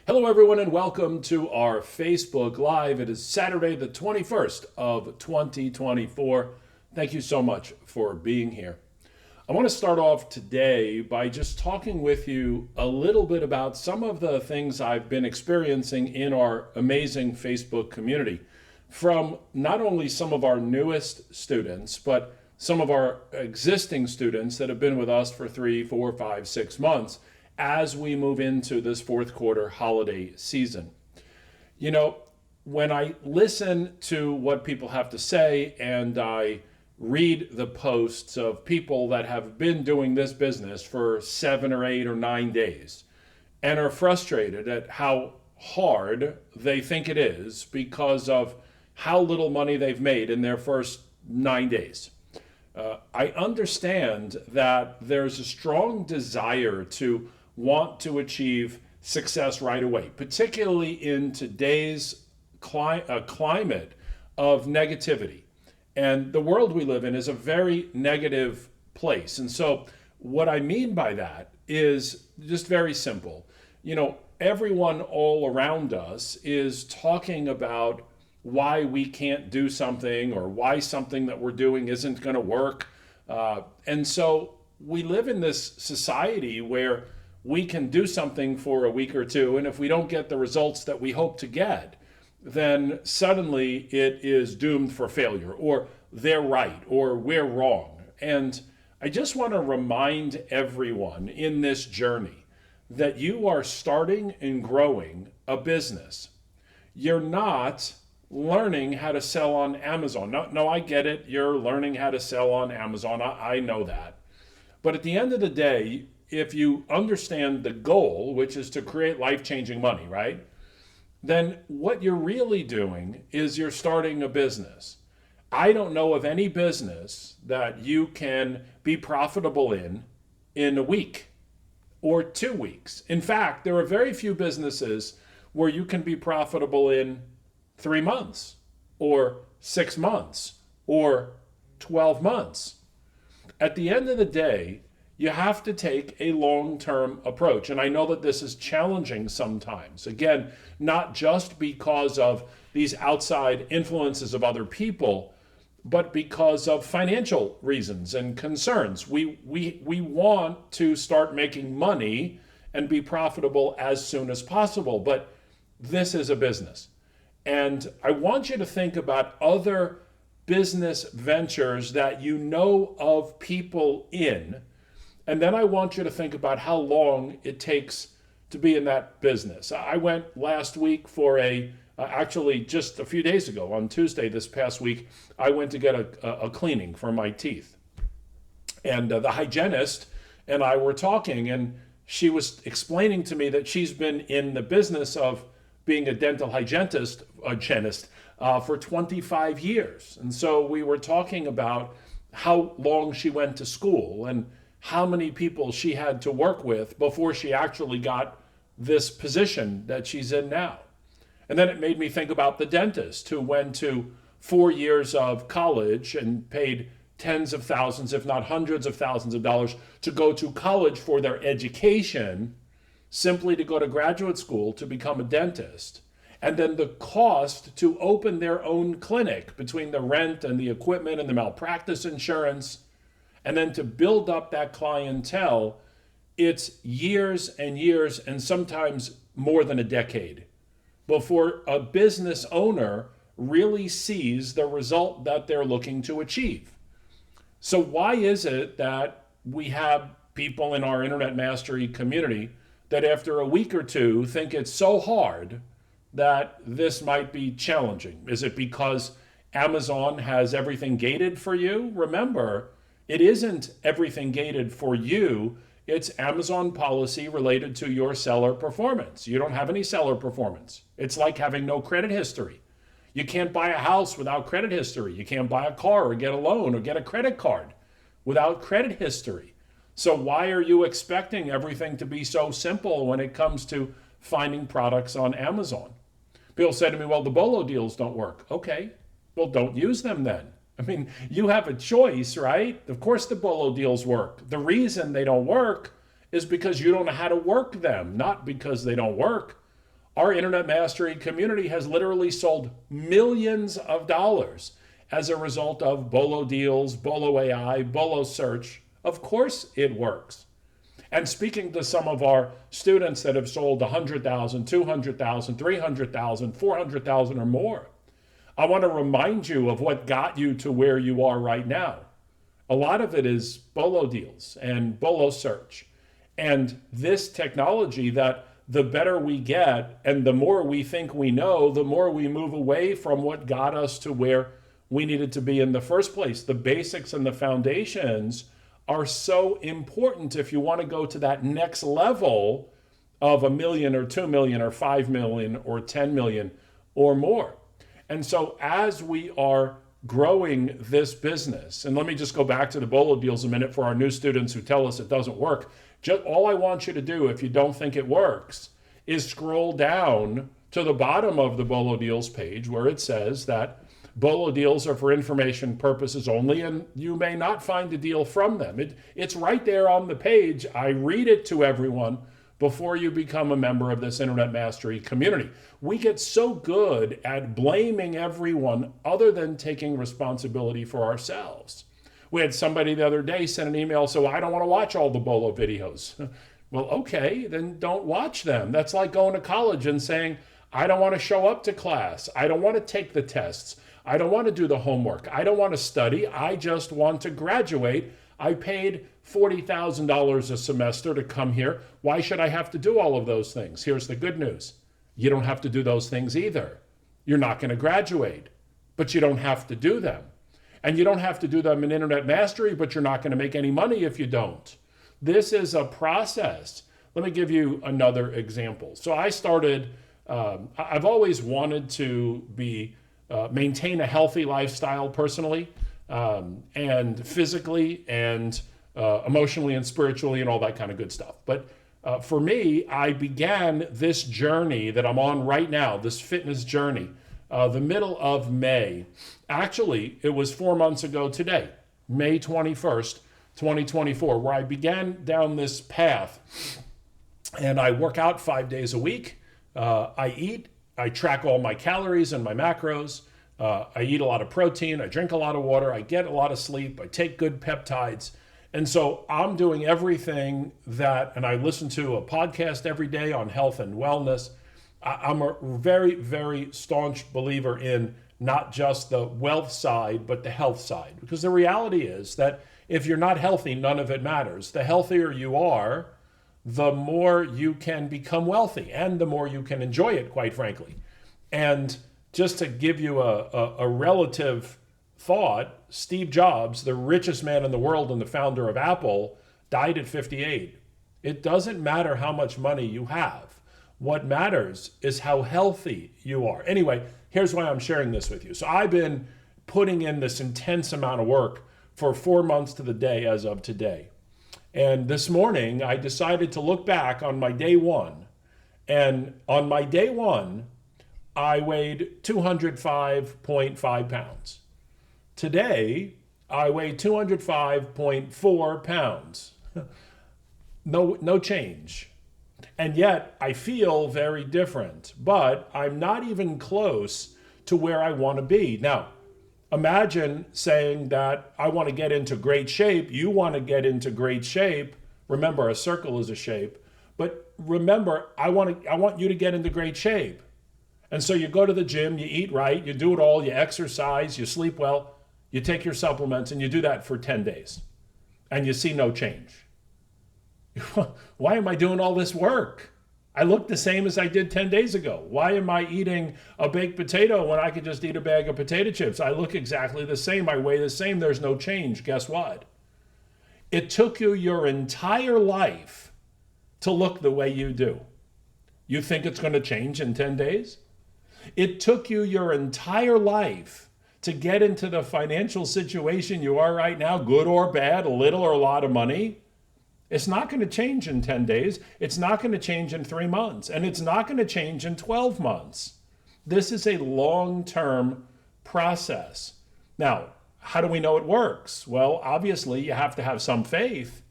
Hello, everyone, and welcome to our Facebook Live. It is Saturday, the 21st of 2024. Thank you so much for being here. I want to start off today by just talking with you a little bit about some of the things I've been experiencing in our amazing Facebook community from not only some of our newest students, but some of our existing students that have been with us for 3, 4, 5, 6 months as we move into this fourth quarter holiday season. You know, when I listen to what people have to say and I read the posts of people that have been doing this business for 7 or 8 or 9 days and are frustrated at how hard they think it is because of how little money they've made in their first 9 days. I understand that there's a strong desire to want to achieve success right away, particularly in today's climate of negativity. And the world we live in is a very negative place. And so what I mean by that is just very simple. You know, everyone all around us is talking about why we can't do something or why something that we're doing isn't going to work. And so we live in this society where we can do something for a week or two, and if we don't get the results that we hope to get, then suddenly it is doomed for failure, or they're right, or we're wrong. And I just want to remind everyone in this journey that you are starting and growing a business. You're not learning how to sell on Amazon. No, I get it. You're learning how to sell on Amazon. I know that. But at the end of the day, if you understand the goal, which is to create life-changing money, right? Then what you're really doing is you're starting a business. I don't know of any business that you can be profitable in a week or 2 weeks. In fact, there are very few businesses where you can be profitable in 3 months or 6 months or 12 months. At the end of the day, you have to take a long-term approach. And I know that this is challenging sometimes. Again, not just because of these outside influences of other people, but because of financial reasons and concerns. We want to start making money and be profitable as soon as possible, but this is a business. And I want you to think about other business ventures that you know of people in. And then I want you to think about how long it takes to be in that business. I went last week for actually just a few days ago, on Tuesday this past week, I went to get a cleaning for my teeth. And the hygienist and I were talking, and she was explaining to me that she's been in the business of being a dental hygienist for 25 years. And so we were talking about how long she went to school and how many people she had to work with before she actually got this position that she's in now. And then it made me think about the dentist who went to 4 years of college and paid tens of thousands, if not hundreds of thousands of dollars to go to college for their education, simply to go to graduate school to become a dentist. And then the cost to open their own clinic between the rent and the equipment and the malpractice insurance, and then to build up that clientele, it's years and years and sometimes more than a decade before a business owner really sees the result that they're looking to achieve. So why is it that we have people in our Internet Mastery community that after a week or two think it's so hard that this might be challenging? Is it because Amazon has everything gated for you? Remember, it isn't everything gated for you. It's Amazon policy related to your seller performance. You don't have any seller performance. It's like having no credit history. You can't buy a house without credit history. You can't buy a car or get a loan or get a credit card without credit history. So why are you expecting everything to be so simple when it comes to finding products on Amazon? People say to me, well, the bolo deals don't work. Okay, well, don't use them then. I mean, you have a choice, right? Of course the bolo deals work. The reason they don't work is because you don't know how to work them, not because they don't work. Our Internet Mastery community has literally sold millions of dollars as a result of Bolo deals, Bolo AI, Bolo search. Of course it works. And speaking to some of our students that have sold 100,000, 200,000, 300,000, 400,000 or more, I want to remind you of what got you to where you are right now. A lot of it is Bolo deals and Bolo search. And this technology that the better we get and the more we think we know, the more we move away from what got us to where we needed to be in the first place. The basics and the foundations are so important if you want to go to that next level of 1 million or 2 million or 5 million or 10 million or more. And so as we are growing this business, and let me just go back to the Bolo deals a minute for our new students who tell us it doesn't work. Just all I want you to do, if you don't think it works, is scroll down to the bottom of the Bolo deals page where it says that Bolo deals are for information purposes only, and you may not find a deal from them. It's right there on the page. I read it to everyone before you become a member of this Internet Mastery community. We get so good at blaming everyone other than taking responsibility for ourselves. We had somebody the other day send an email, so I don't want to watch all the Bolo videos. Well, okay, then don't watch them. That's like going to college and saying, I don't want to show up to class. I don't want to take the tests. I don't want to do the homework. I don't want to study. I just want to graduate. I paid $40,000 a semester to come here. Why should I have to do all of those things? Here's the good news. You don't have to do those things either. You're not going to graduate, but you don't have to do them. And you don't have to do them in Internet Mastery, but you're not going to make any money if you don't. This is a process. Let me give you another example. So I started, I've always wanted to maintain a healthy lifestyle personally, and physically and emotionally and spiritually and all that kind of good stuff. But for me, I began this journey that I'm on right now, this fitness journey, the middle of May. Actually, it was 4 months ago today, May 21st, 2024, where I began down this path. And I work out 5 days a week. I eat. I track all my calories and my macros. I eat a lot of protein. I drink a lot of water. I get a lot of sleep. I take good peptides. And so I'm doing everything that, and I listen to a podcast every day on health and wellness. I'm a very, very staunch believer in not just the wealth side, but the health side. Because the reality is that if you're not healthy, none of it matters. The healthier you are, the more you can become wealthy and the more you can enjoy it, quite frankly. And just to give you a relative thought, Steve Jobs, the richest man in the world and the founder of Apple, died at 58. It doesn't matter how much money you have. What matters is how healthy you are. Anyway, here's why I'm sharing this with you. So I've been putting in this intense amount of work for 4 months to the day as of today. And this morning, I decided to look back on my day one. And on my day one, I weighed 205.5 pounds. Today, I weigh 205.4 pounds. No change. And yet, I feel very different. But I'm not even close to where I want to be. Now, imagine saying that I want to get into great shape. You want to get into great shape. Remember, a circle is a shape. But remember, I want you to get into great shape. And so you go to the gym, you eat right, you do it all, you exercise, you sleep well, you take your supplements, and you do that for 10 days. And you see no change. Why am I doing all this work? I look the same as I did 10 days ago. Why am I eating a baked potato when I could just eat a bag of potato chips? I look exactly the same. I weigh the same. There's no change. Guess what? It took you your entire life to look the way you do. You think it's going to change in 10 days? It took you your entire life to get into the financial situation you are right now, good or bad, a little or a lot of money. It's not going to change in 10 days. It's not going to change in 3 months. And it's not going to change in 12 months. This is a long-term process. Now, how do we know it works? Well, obviously, you have to have some faith.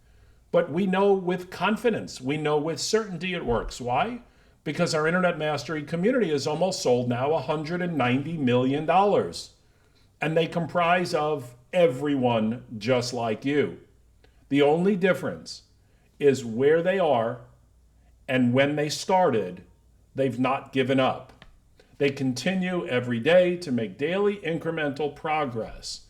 But we know with confidence. We know with certainty it works. Why? because our Internet Mastery community is almost sold now $190 million. And they comprise of everyone just like you. The only difference is where they are and when they started, they've not given up. They continue every day to make daily incremental progress.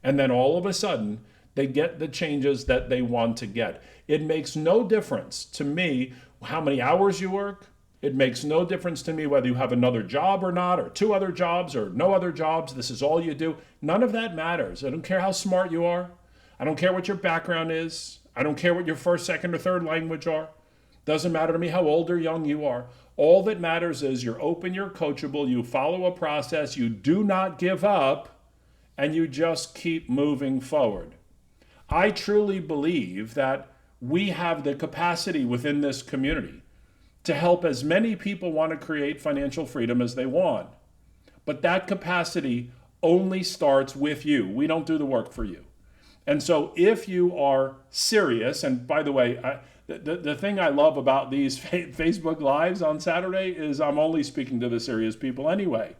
And then all of a sudden, they get the changes that they want to get. It makes no difference to me how many hours you work. It makes no difference to me whether you have another job or not, or 2 other jobs or no other jobs. This is all you do. None of that matters. I don't care how smart you are. I don't care what your background is. I don't care what your first, second, or third language are. Doesn't matter to me how old or young you are. All that matters is you're open, you're coachable, you follow a process, you do not give up, and you just keep moving forward. I truly believe that we have the capacity within this community to help as many people want to create financial freedom as they want. But that capacity only starts with you. We don't do the work for you. And so if you are serious, and by the way, the thing I love about these Facebook Lives on Saturday is I'm only speaking to the serious people anyway.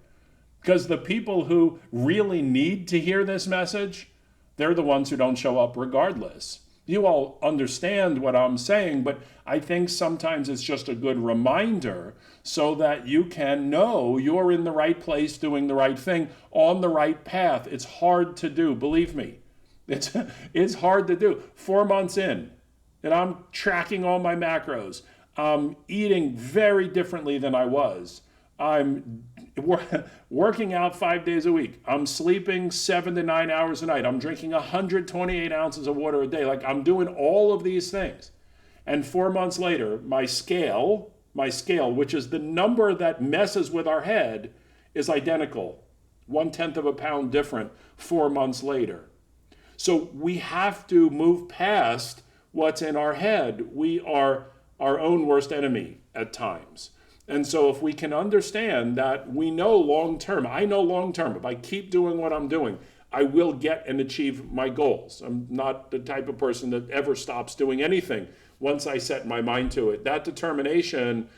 Because the people who really need to hear this message, they're the ones who don't show up regardless. You all understand what I'm saying, but I think sometimes it's just a good reminder so that you can know you're in the right place, doing the right thing, on the right path. It's hard to do, believe me. It's hard to do. 4 months in, and I'm tracking all my macros. I'm eating very differently than I was. I'm working out 5 days a week. I'm sleeping 7 to 9 hours a night. I'm drinking 128 ounces of water a day. Like, I'm doing all of these things. And 4 months later, my scale, which is the number that messes with our head, is identical. 1/10 of a pound different 4 months later. So we have to move past what's in our head. We are our own worst enemy at times. And so if we can understand that we know long-term, I know long-term, if I keep doing what I'm doing, I will get and achieve my goals. I'm not the type of person that ever stops doing anything once I set my mind to it. That determination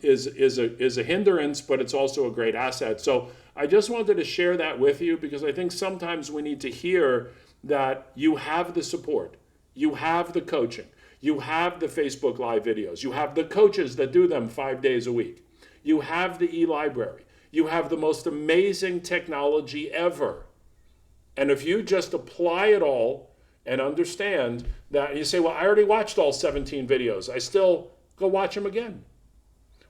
is a hindrance, but it's also a great asset. So I just wanted to share that with you because I think sometimes we need to hear that you have the support, you have the coaching, you have the Facebook Live videos, you have the coaches that do them 5 days a week, you have the e-library, you have the most amazing technology ever. And if you just apply it all and understand that, you say, well, I already watched all 17 videos, I still go watch them again.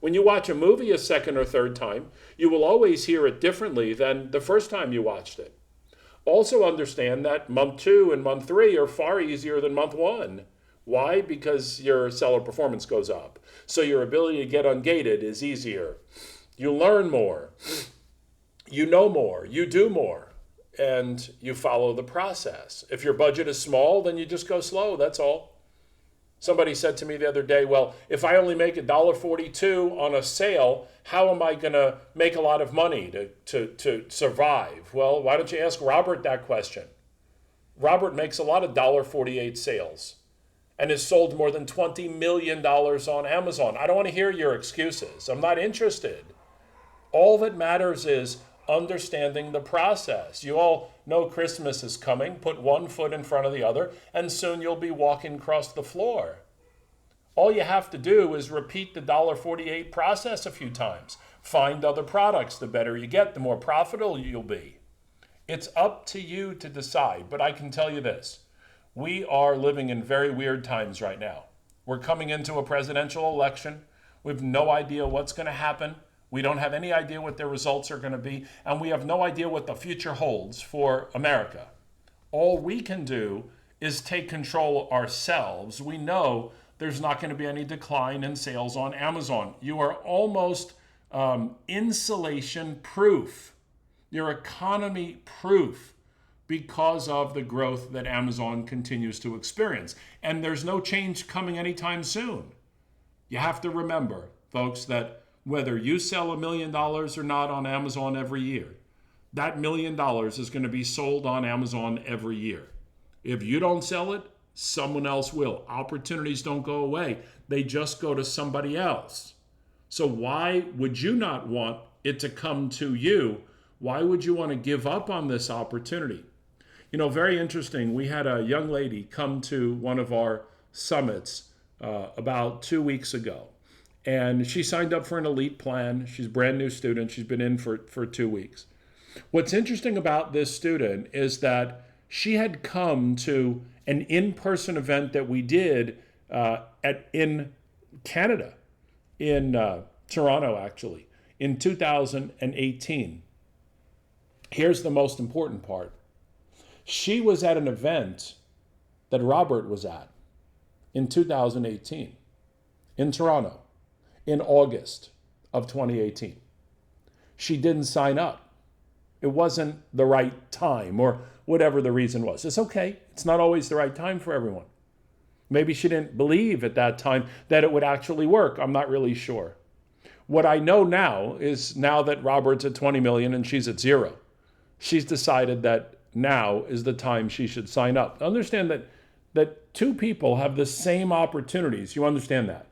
When you watch a movie a second or third time, you will always hear it differently than the first time you watched it. Also understand that month 2 and month 3 are far easier than month 1. Why? Because your seller performance goes up. So your ability to get ungated is easier. You learn more. You know more. You do more. And you follow the process. If your budget is small, then you just go slow. That's all. Somebody said to me the other day, well, if I only make $1.42 on a sale, how am I going to make a lot of money to survive? Well, why don't you ask Robert that question? Robert makes a lot of $1.48 sales and has sold more than $20 million on Amazon. I don't want to hear your excuses. I'm not interested. All that matters is understanding the process. You all know Christmas is coming. Put one foot in front of the other, and soon you'll be walking across the floor. All you have to do is repeat the $1.48 process a few times. Find other products. The better you get, the more profitable you'll be. It's up to you to decide, but I can tell you this. We are living in very weird times right now. We're coming into a presidential election. We have no idea what's going to happen. We don't have any idea what their results are going to be, and we have no idea what the future holds for America. All we can do is take control ourselves. We know there's not going to be any decline in sales on Amazon. You are almost insulation proof. You're economy proof because of the growth that Amazon continues to experience. And there's no change coming anytime soon. You have to remember, folks, that whether you sell $1 million or not on Amazon every year, that $1 million is going to be sold on Amazon every year. If you don't sell it, someone else will. Opportunities don't go away. They just go to somebody else. So why would you not want it to come to you? Why would you want to give up on this opportunity? Very interesting. We had a young lady come to one of our summits about 2 weeks ago. And she signed up for an elite plan. She's a brand new student. She's been in for 2 weeks. What's interesting about this student is that she had come to an in-person event that we did in Canada, in Toronto, actually, in 2018. Here's the most important part. She was at an event that Robert was at in 2018 in Toronto in August of 2018. She didn't sign up. It wasn't the right time or whatever the reason was. It's okay. It's not always the right time for everyone. Maybe she didn't believe at that time that it would actually work. I'm not really sure. What I know now is now that Robert's at 20 million and she's at 0, she's decided that now is the time she should sign up. Understand that two people have the same opportunities. You understand that?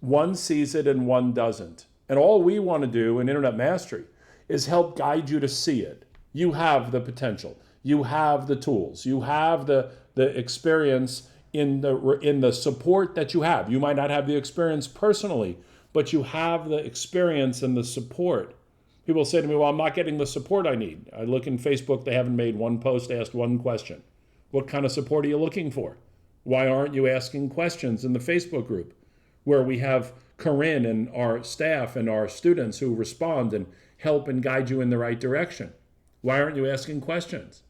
One sees it and one doesn't. And all we want to do in Internet Mastery is help guide you to see it. You have the potential. You have the tools. You have the experience in the support that you have. You might not have the experience personally, but you have the experience and the support. People say to me, well, I'm not getting the support I need. I look in Facebook, they haven't made one post, asked one question. What kind of support are you looking for? Why aren't you asking questions in the Facebook group where we have Corinne and our staff and our students who respond and help and guide you in the right direction? Why aren't you asking questions?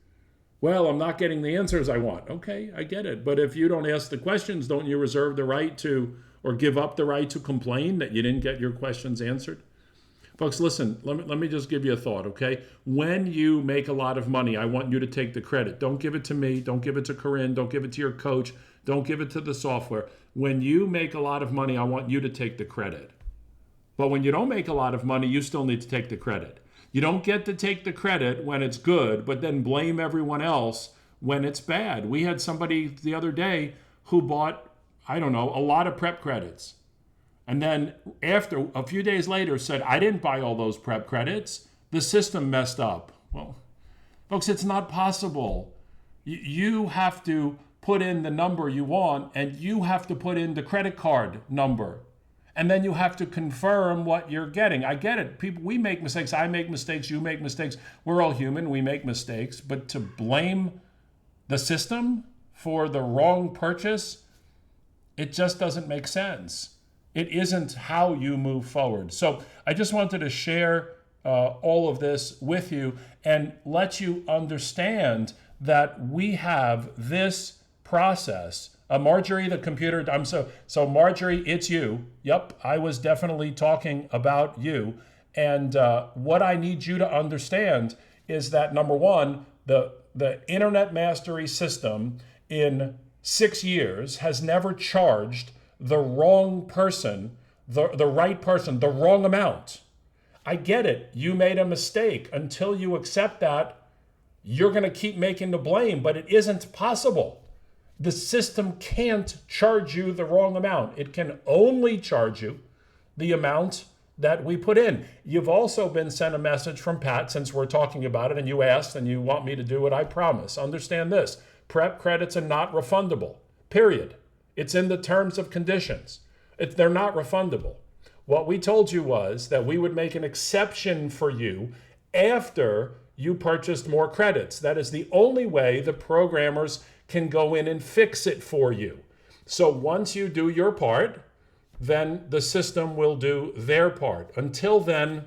Well, I'm not getting the answers I want. Okay, I get it. But if you don't ask the questions, don't you reserve the right to, or give up the right to complain that you didn't get your questions answered? Folks, listen, let me just give you a thought, okay? When you make a lot of money, I want you to take the credit. Don't give it to me. Don't give it to Corinne. Don't give it to your coach. Don't give it to the software. When you make a lot of money, I want you to take the credit. But when you don't make a lot of money, you still need to take the credit. You don't get to take the credit when it's good, but then blame everyone else when it's bad. We had somebody the other day who bought, a lot of prep credits. And then after, a few days later, said, I didn't buy all those prep credits. The system messed up. Well, folks, it's not possible. You have to put in the number you want, and you have to put in the credit card number. And then you have to confirm what you're getting. I get it. We make mistakes. I make mistakes. You make mistakes. We're all human. We make mistakes. But to blame the system for the wrong purchase, it just doesn't make sense. It isn't how you move forward. So I just wanted to share all of this with you and let you understand that we have this process. Marjorie, the computer, so Marjorie, it's you. Yep, I was definitely talking about you. And what I need you to understand is that, number one, the Internet Mastery system in 6 years has never charged the wrong person, the right person, the wrong amount. I get it. You made a mistake. Until you accept that, you're going to keep making the blame, but it isn't possible. The system can't charge you the wrong amount. It can only charge you the amount that we put in. You've also been sent a message from Pat, since we're talking about it, and you asked and you want me to do what I promise. Understand this. Prep credits are not refundable, period. It's in the terms of conditions. They're not refundable. What we told you was that we would make an exception for you after you purchased more credits. That is the only way the programmers can go in and fix it for you. So once you do your part, then the system will do their part. Until then,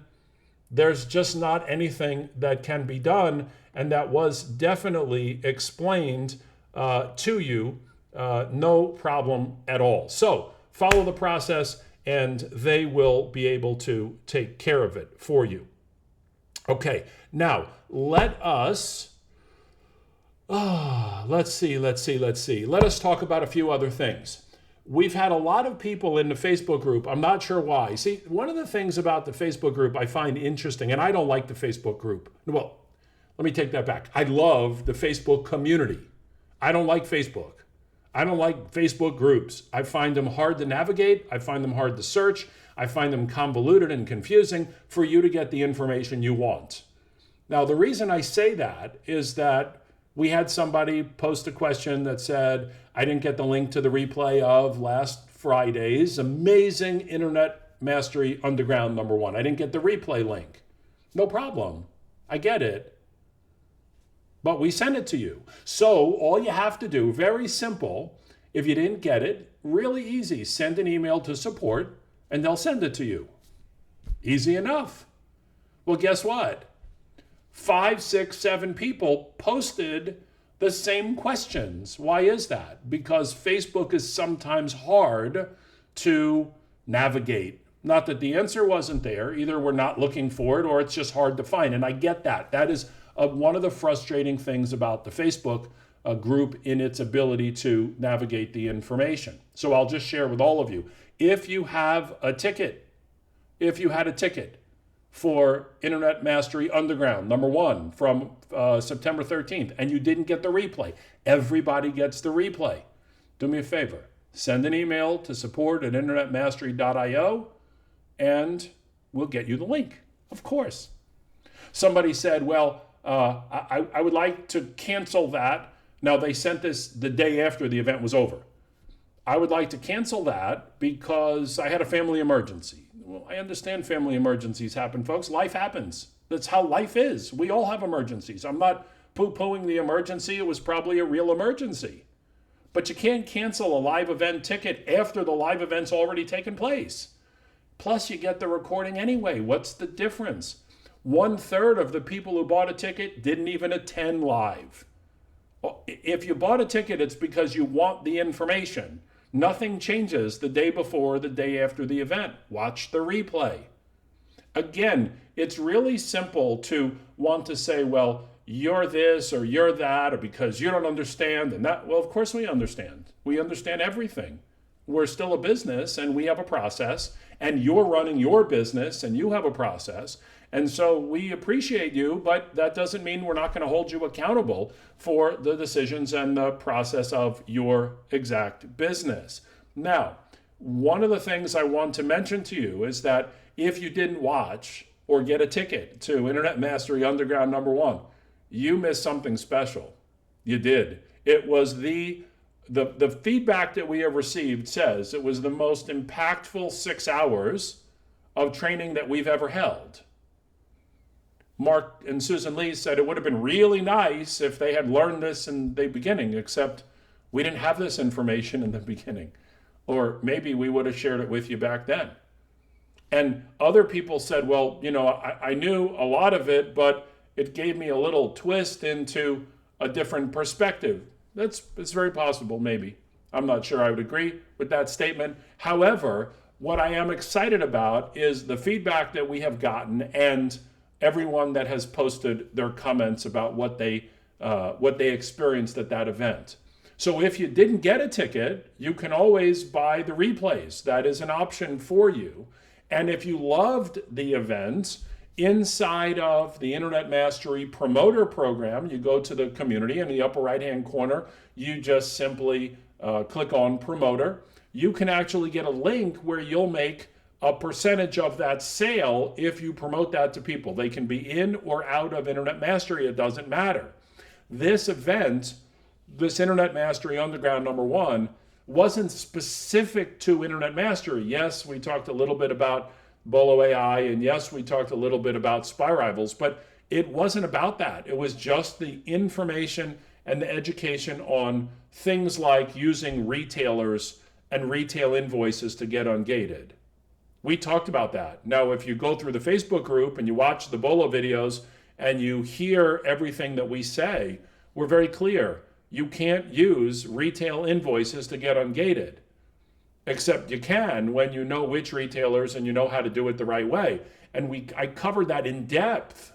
there's just not anything that can be done, and that was definitely explained to you. No problem at all. So follow the process and they will be able to take care of it for you. Okay, now let us, let's see. Let us talk about a few other things. We've had a lot of people in the Facebook group. I'm not sure why. See, one of the things about the Facebook group I find interesting, and I don't like the Facebook group. Well, let me take that back. I love the Facebook community. I don't like Facebook. I don't like Facebook groups. I find them hard to navigate. I find them hard to search. I find them convoluted and confusing for you to get the information you want. Now, the reason I say that is that we had somebody post a question that said, I didn't get the link to the replay of last Friday's amazing Internet Mastery Underground #1. I didn't get the replay link. No problem. I get it. But we sent it to you. So all you have to do, very simple, if you didn't get it, really easy, send an email to support and they'll send it to you. Easy enough. Well, guess what? 5, 6, 7 people posted the same questions. Why is that? Because Facebook is sometimes hard to navigate. Not that the answer wasn't there. Either we're not looking for it or it's just hard to find. And I get that. That is one of the frustrating things about the Facebook group in its ability to navigate the information. So I'll just share with all of you. If you have a ticket, if you had a ticket for Internet Mastery Underground #1 from September 13th and you didn't get the replay, everybody gets the replay. Do me a favor. Send an email to support@internetmastery.io and we'll get you the link, of course. Somebody said, well, I would like to cancel that. Now, they sent this the day after the event was over. I would like to cancel that because I had a family emergency. Well, I understand family emergencies happen, folks. Life happens. That's how life is. We all have emergencies. I'm not poo-pooing the emergency. It was probably a real emergency. But you can't cancel a live event ticket after the live event's already taken place. Plus, you get the recording anyway. What's the difference? 1/3 of the people who bought a ticket didn't even attend live. If you bought a ticket, it's because you want the information. Nothing changes the day before or the day after the event. Watch the replay. Again, it's really simple to want to say, well, you're this or you're that, or because you don't understand and that. Well, of course we understand. We understand everything. We're still a business and we have a process, and you're running your business and you have a process. And so we appreciate you, but that doesn't mean we're not going to hold you accountable for the decisions and the process of your exact business. Now, one of the things I want to mention to you is that if you didn't watch or get a ticket to Internet Mastery Underground #1, you missed something special. You did. It was the feedback that we have received says it was the most impactful 6 hours of training that we've ever held. Mark and Susan Lee said it would have been really nice if they had learned this in the beginning, except we didn't have this information in the beginning. Or maybe we would have shared it with you back then. And other people said, well, I knew a lot of it, but it gave me a little twist into a different perspective. It's very possible, maybe. I'm not sure I would agree with that statement. However, what I am excited about is the feedback that we have gotten and everyone that has posted their comments about what they experienced at that event. So if you didn't get a ticket, you can always buy the replays. That is an option for you. And if you loved the event, inside of the Internet Mastery Promoter Program, you go to the community in the upper right-hand corner, you just simply click on Promoter. You can actually get a link where you'll make a percentage of that sale if you promote that to people. They can be in or out of Internet Mastery, it doesn't matter. This event, this Internet Mastery Underground #1, wasn't specific to Internet Mastery. Yes, we talked a little bit about Bolo AI, and yes, we talked a little bit about Spy Rivals, but it wasn't about that. It was just the information and the education on things like using retailers and retail invoices to get ungated. We talked about that. Now, if you go through the Facebook group and you watch the Bolo videos and you hear everything that we say, we're very clear. You can't use retail invoices to get ungated, except you can when you know which retailers and you know how to do it the right way. And I covered that in depth.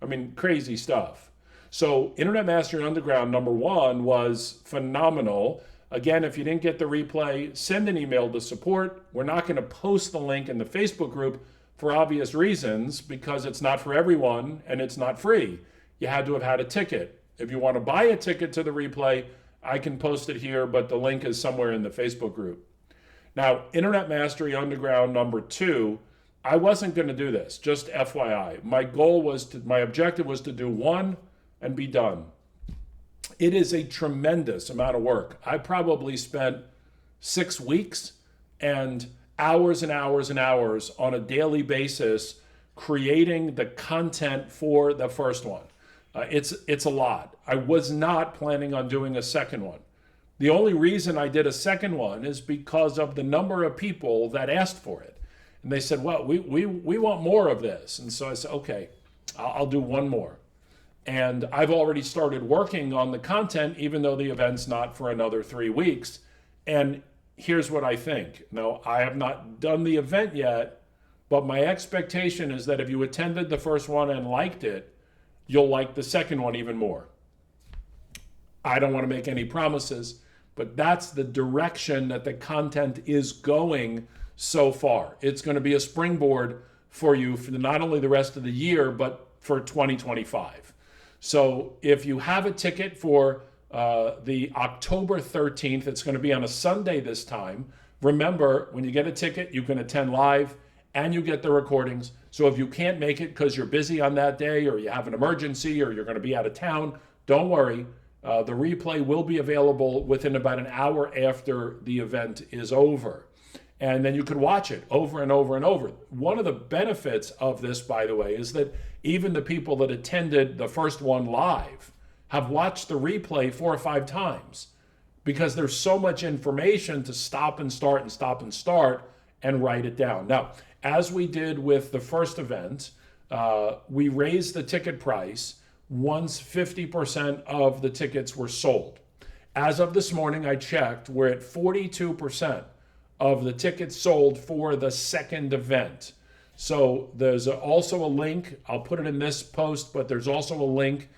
I mean, crazy stuff. So Internet Mastery Underground #1 was phenomenal. Again, if you didn't get the replay, send an email to support. We're not going to post the link in the Facebook group for obvious reasons, because it's not for everyone and it's not free. You had to have had a ticket. If you want to buy a ticket to the replay, I can post it here, but the link is somewhere in the Facebook group. Now, Internet Mastery Underground number 2, I wasn't going to do this, just FYI. My objective was to do one and be done. It is a tremendous amount of work. I probably spent 6 weeks and hours and hours and hours on a daily basis creating the content for the first one. It's a lot. I was not planning on doing a second one. The only reason I did a second one is because of the number of people that asked for it. And they said, well, we want more of this. And so I said, okay, I'll do one more. And I've already started working on the content, even though the event's not for another 3 weeks. And here's what I think. No, I have not done the event yet, but my expectation is that if you attended the first one and liked it, you'll like the second one even more. I don't want to make any promises, but that's the direction that the content is going so far. It's going to be a springboard for you for not only the rest of the year, but for 2025. So if you have a ticket for the October 13th, it's going to be on a Sunday this time. Remember, when you get a ticket, you can attend live and you get the recordings. So if you can't make it because you're busy on that day or you have an emergency or you're going to be out of town, don't worry. The replay will be available within about an hour after the event is over. And then you could watch it over and over and over. One of the benefits of this, by the way, is that even the people that attended the first one live have watched the replay 4 or 5 times because there's so much information to stop and start and stop and start and write it down. Now, as we did with the first event, we raised the ticket price once 50% of the tickets were sold. As of this morning, I checked, we're at 42% of the tickets sold for the second event. So there's also a link, I'll put it in this post, but there's also a link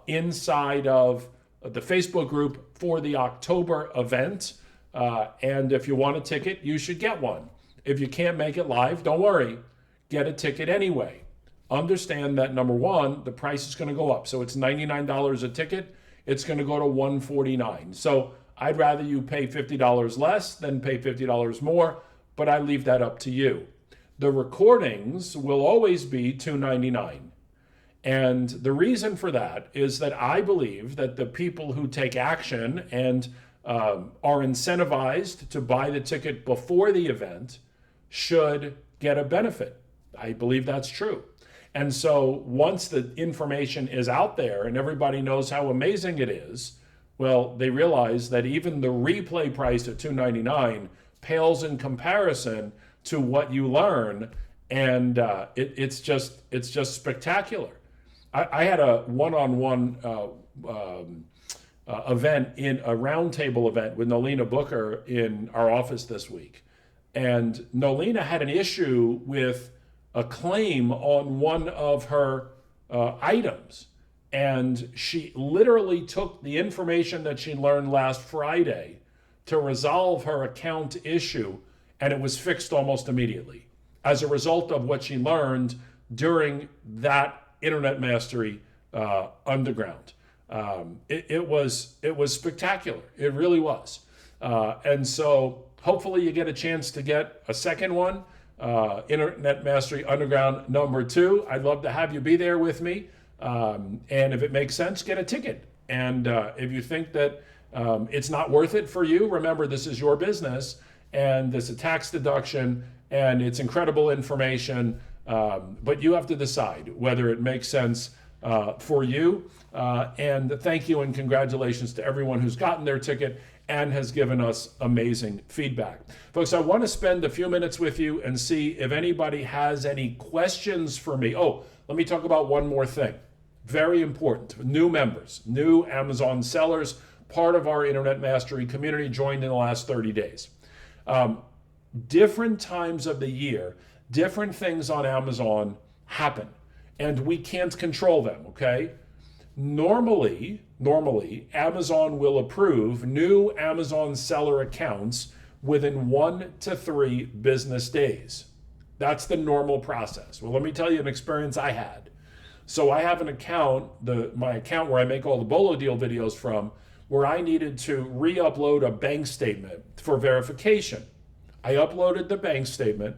inside of the Facebook group for the October event. And if you want a ticket, you should get one. If you can't make it live, don't worry, get a ticket anyway. Understand that number one, the price is going to go up. So it's $99 a ticket. It's going to go to $149. So I'd rather you pay $50 less than pay $50 more, but I leave that up to you. The recordings will always be $299. And the reason for that is that I believe that the people who take action and are incentivized to buy the ticket before the event should get a benefit. I believe that's true. And so once the information is out there and everybody knows how amazing it is, well, they realize that even the replay price at $299 pales in comparison to what you learn, and it's just spectacular. I had a one-on-one event, in a roundtable event with Nolina Booker in our office this week, and Nolina had an issue with a claim on one of her items. And she literally took the information that she learned last Friday to resolve her account issue, and it was fixed almost immediately as a result of what she learned during that Internet Mastery Underground. It was spectacular. It really was. And so hopefully you get a chance to get a second one. Internet Mastery Underground number 2. I'd love to have you be there with me. And if it makes sense, get a ticket. And if you think that it's not worth it for you, remember, this is your business and there's a tax deduction and it's incredible information. But you have to decide whether it makes sense for you. And thank you and congratulations to everyone who's gotten their ticket and has given us amazing feedback. Folks, I want to spend a few minutes with you and see if anybody has any questions for me. Oh, let me talk about one more thing. Very important. New members, new Amazon sellers, part of our Internet Mastery community, joined in the last 30 days. Different times of the year, different things on Amazon happen, and we can't control them, okay? Normally, Amazon will approve new Amazon seller accounts within 1 to 3 business days. That's the normal process. Well, let me tell you an experience I had. So I have an account, my account where I make all the Bolo deal videos from, where I needed to re-upload a bank statement for verification. I uploaded the bank statement.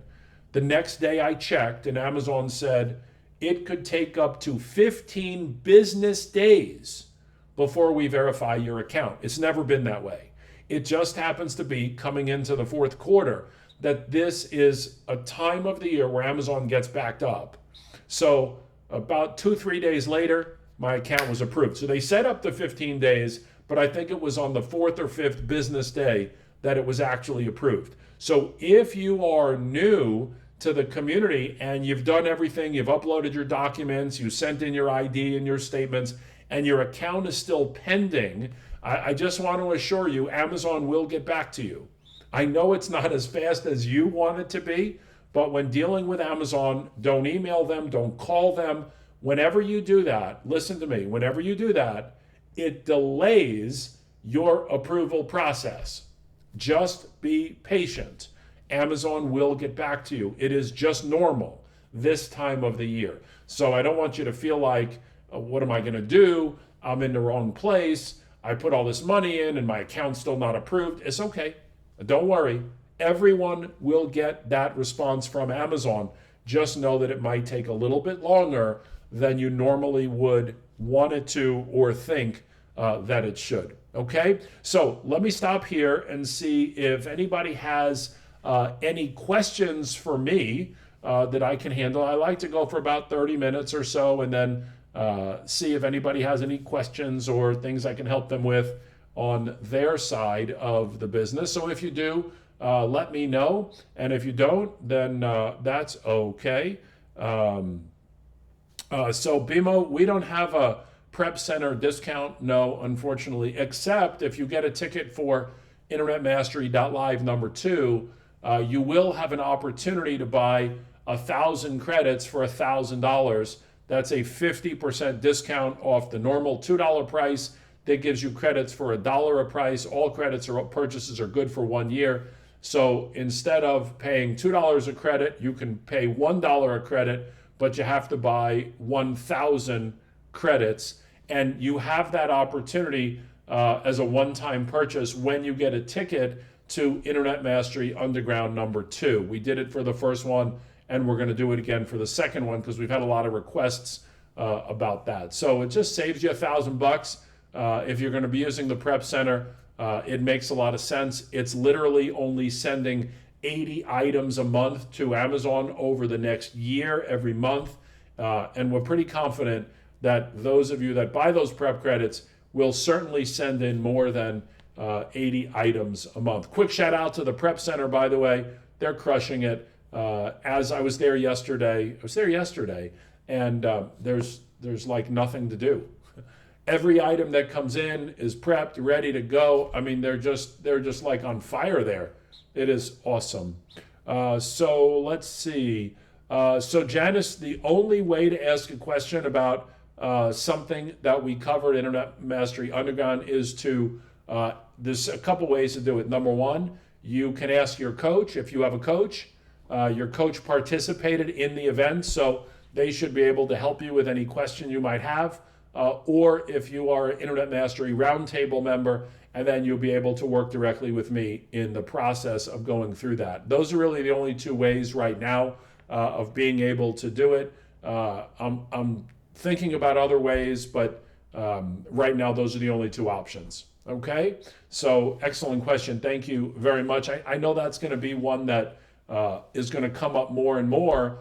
The next day I checked, and Amazon said it could take up to 15 business days before we verify your account. It's never been that way. It just happens to be coming into the fourth quarter that this is a time of the year where Amazon gets backed up. So about 2-3 days later, my account was approved. So they set up the 15 days, but I think it was on the 4th or 5th business day that it was actually approved. So if you are new to the community and you've done everything, you've uploaded your documents, you sent in your ID and your statements, and your account is still pending, I just want to assure you, Amazon will get back to you. I know it's not as fast as you want it to be, but when dealing with Amazon, don't email them, don't call them. Whenever you do that, listen to me, whenever you do that, it delays your approval process. Just be patient. Amazon will get back to you. It is just normal this time of the year. So I don't want you to feel like, what am I going to do? I'm in the wrong place. I put all this money in and my account's still not approved. It's okay. Don't worry. Everyone will get that response from Amazon. Just know that it might take a little bit longer than you normally would want it to or think that it should. Okay? So let me stop here and see if anybody has any questions for me that I can handle. I like to go for about 30 minutes or so and then see if anybody has any questions or things I can help them with on their side of the business. So if you do, let me know. And if you don't, then that's okay. So BMO, we don't have a prep center discount, no, unfortunately, except if you get a ticket for internetmastery.live number 2, you will have an opportunity to buy 1,000 credits for $1,000. That's a 50% discount off the normal $2 price. That gives you credits for $1 a price. All credits or purchases are good for 1 year. So instead of paying $2 a credit, you can pay $1 a credit, but you have to buy 1,000 credits. And you have that opportunity as a one-time purchase when you get a ticket to Internet Mastery Underground number 2. We did it for the first one, and we're going to do it again for the second one because we've had a lot of requests about that. So it just saves you $1,000 if you're going to be using the Prep Center. It makes a lot of sense. It's literally only sending 80 items a month to Amazon over the next year every month. And we're pretty confident that those of you that buy those prep credits will certainly send in more than 80 items a month. Quick shout out to the Prep Center, by the way. They're crushing it. As I was there yesterday, and there's like nothing to do. Every item that comes in is prepped, ready to go. I mean, they're just like on fire there. It is awesome. So let's see. So Janice, the only way to ask a question about something that we covered Internet Mastery Underground is to, there's a couple ways to do it. Number one, you can ask your coach if you have a coach. Your coach participated in the event, so they should be able to help you with any question you might have. Or if you are an Internet Mastery Roundtable member, and then you'll be able to work directly with me in the process of going through that. Those are really the only two ways right now of being able to do it. I'm thinking about other ways, but right now those are the only two options. Okay, so excellent question. Thank you very much. I know that's going to be one that is going to come up more and more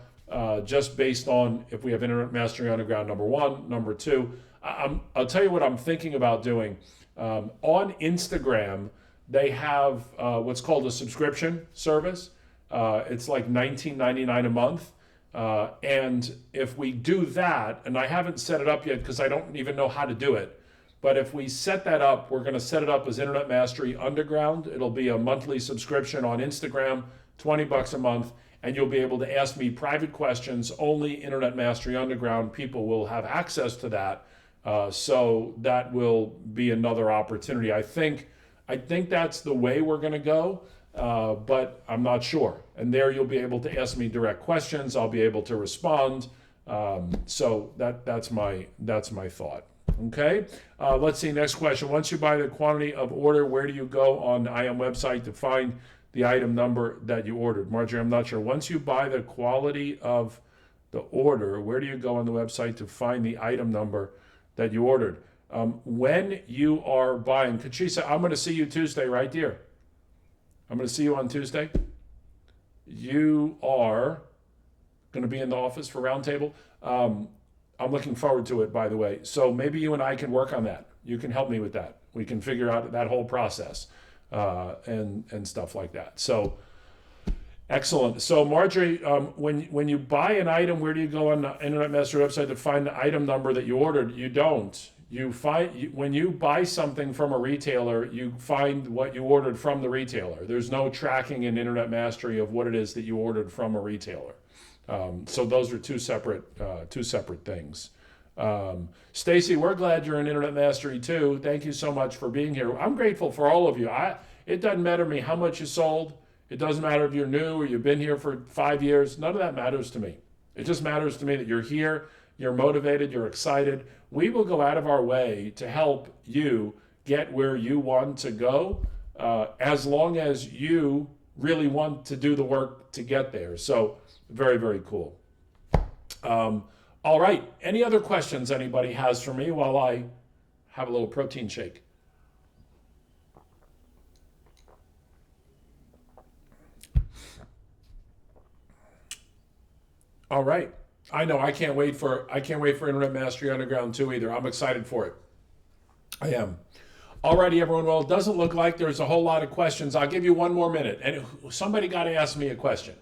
just based on if we have Internet Mastery Underground number 1, number 2. I'll tell you what I'm thinking about doing. On Instagram, they have what's called a subscription service. It's like $19.99 a month. And if we do that, and I haven't set it up yet because I don't even know how to do it, but if we set that up, we're going to set it up as Internet Mastery Underground. It'll be a monthly subscription on Instagram, $20 a month, and you'll be able to ask me private questions. Only Internet Mastery Underground people will have access to that. So that will be another opportunity. I think that's the way we're going to go, but I'm not sure. And there you'll be able to ask me direct questions. I'll be able to respond. So that's my thought. Okay, let's see, next question. Once you buy the quantity of order, where do you go on the IM website to find the item number that you ordered? Marjorie, I'm not sure. Once you buy the quality of the order, where do you go on the website to find the item number that you ordered? When you are buying, Katrisa, I'm going to see you Tuesday, right, dear? I'm going to see you on Tuesday. You are going to be in the office for Roundtable. I'm looking forward to it, by the way. So maybe you and I can work on that. You can help me with that. We can figure out that whole process and stuff like that. So excellent. So Marjorie, when you buy an item, where do you go on the Internet Mastery website to find the item number that you ordered? You don't. When you buy something from a retailer, you find what you ordered from the retailer. There's no tracking in Internet Mastery of what it is that you ordered from a retailer. So those are two separate things. Stacy, we're glad you're in Internet Mastery too. Thank you so much for being here. I'm grateful for all of you. It doesn't matter to me how much you sold. It doesn't matter if you're new or you've been here for 5 years. None of that matters to me. It just matters to me that you're here, you're motivated, you're excited. We will go out of our way to help you get where you want to go, as long as you really want to do the work to get there. So very, very cool. All right. Any other questions anybody has for me while I have a little protein shake? All right. I know I can't wait for Internet Mastery Underground 2 either. I'm excited for it. I am. Alrighty, everyone. Well, it doesn't look like there's a whole lot of questions. I'll give you one more minute. And somebody got to ask me a question.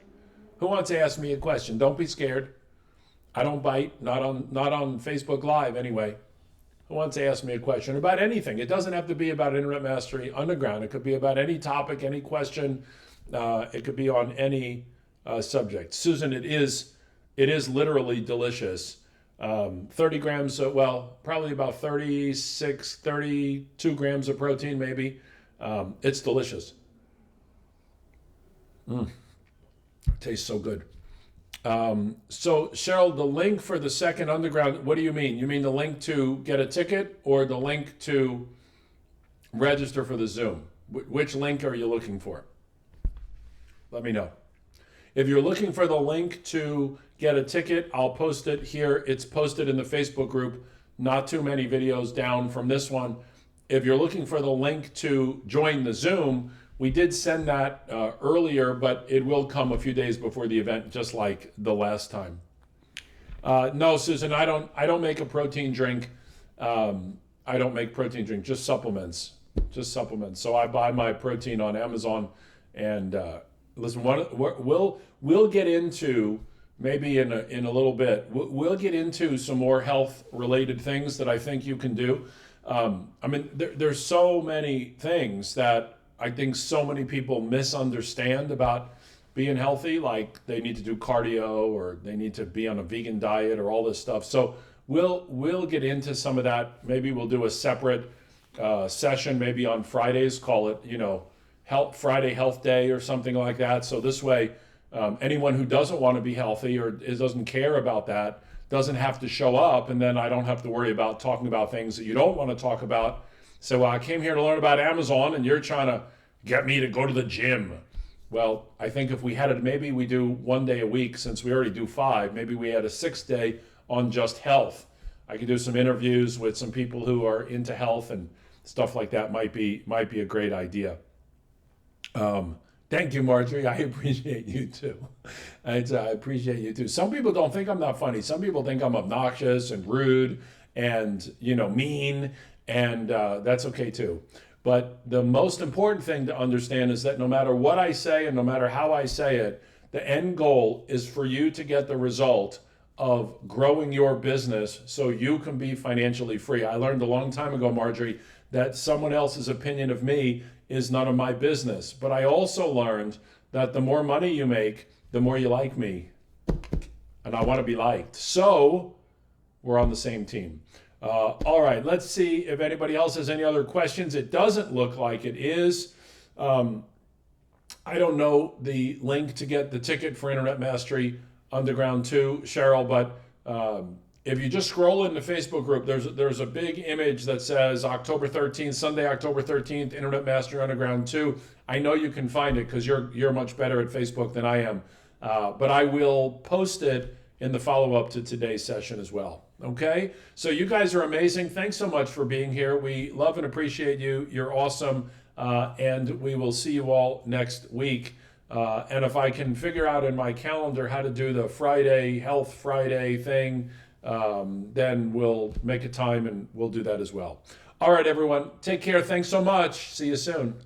Who wants to ask me a question? Don't be scared. I don't bite. Not on Facebook Live anyway. Who wants to ask me a question about anything? It doesn't have to be about Internet Mastery Underground. It could be about any topic, any question. It could be on any subject. Susan, it is literally delicious. 30 grams, probably about 32 grams of protein, maybe. It's delicious. Tastes so good. So Cheryl, the link for the second underground, what do you mean? You mean the link to get a ticket or the link to register for the Zoom? Which link are you looking for? Let me know. If you're looking for the link to get a ticket, I'll post it here. It's posted in the Facebook group, not too many videos down from this one. If you're looking for the link to join the Zoom, we did send that earlier, but it will come a few days before the event, just like the last time. No, Susan, I don't make a protein drink. I don't make protein drink, just supplements. So I buy my protein on Amazon, and listen, we'll get into, maybe in a little bit, we'll get into some more health related things that I think you can do. There's so many things that I think so many people misunderstand about being healthy, like they need to do cardio or they need to be on a vegan diet or all this stuff. So we'll get into some of that. Maybe we'll do a separate session, maybe on Fridays, call it, Friday Health Day or something like that. So this way, anyone who doesn't want to be healthy or doesn't care about that doesn't have to show up, and then I don't have to worry about talking about things that you don't want to talk about. So I came here to learn about Amazon, and you're trying to get me to go to the gym. Well, I think if we had it, maybe we do 1 day a week, since we already do 5. Maybe we had a 6th day on just health. I could do some interviews with some people who are into health and stuff like that. Might be a great idea. Thank you, Marjorie. I appreciate you too. I appreciate you too. Some people don't think I'm not funny. Some people think I'm obnoxious and rude and mean, and that's okay too. But the most important thing to understand is that no matter what I say and no matter how I say it, the end goal is for you to get the result of growing your business so you can be financially free. I learned a long time ago, Marjorie, that someone else's opinion of me is none of my business. But I also learned that the more money you make, the more you like me. And I want to be liked. So we're on the same team. All right, let's see if anybody else has any other questions. It doesn't look like it is. I don't know the link to get the ticket for Internet Mastery Underground 2, Cheryl, but If you just scroll in the Facebook group, there's a big image that says October 13th, Sunday, October 13th, Internet Mastery Underground 2. I know you can find it because you're much better at Facebook than I am. But I will post it in the follow-up to today's session as well. Okay? So you guys are amazing. Thanks so much for being here. We love and appreciate you. You're awesome. And we will see you all next week. And if I can figure out in my calendar how to do the Friday, Health Friday thing, then we'll make a time and we'll do that as well. All right, everyone. Take care. Thanks so much. See you soon.